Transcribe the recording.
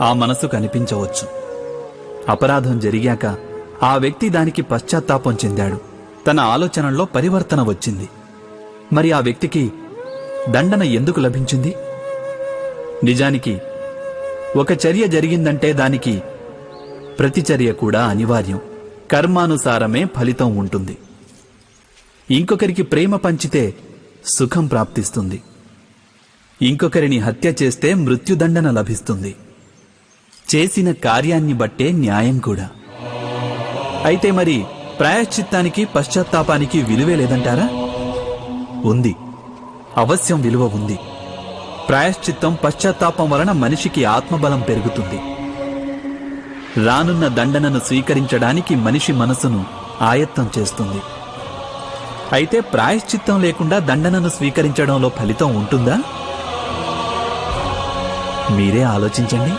ఆ మనసు కనిపించవచ్చు. అపరాధం జరిగాక ఆ వ్యక్తి దానికి పశ్చాత్తాపం చెందాడు. తన ఆలోచనల్లో పరివర్తన వచ్చింది. మరి ఆ వ్యక్తికి దండన ఎందుకు లభించింది? నిజానికి ఒక చర్య జరిగిందంటే దానికి ప్రతిచర్య కూడా అనివార్యం. కర్మానుసారమే ఫలితం ఉంటుంది. ఇంకొకరికి ప్రేమ పంచితే సుఖం ప్రాప్తిస్తుంది. ఇంకొకరిని హత్య చేస్తే మృత్యుదండన లభిస్తుంది. చేసిన కార్యాన్ని బట్టే న్యాయం కూడా. అయితే మరి ప్రాయశ్చిత్తానికి పశ్చాత్తాపానికి విలువే లేదంటారా? ఉంది, అవశ్యం విలువ ఉంది. ప్రాయశ్చిత్తం పశ్చాత్తాపం వలన మనిషికి ఆత్మబలం పెరుగుతుంది. రానున్న దండనను స్వీకరించడానికి మనిషి మనసును ఆయత్తం చేస్తుంది. అయితే ప్రాయశ్చిత్తం లేకుండా దండనను స్వీకరించడంలో ఫలితం ఉంటుందా? మీరే ఆలోచించండి.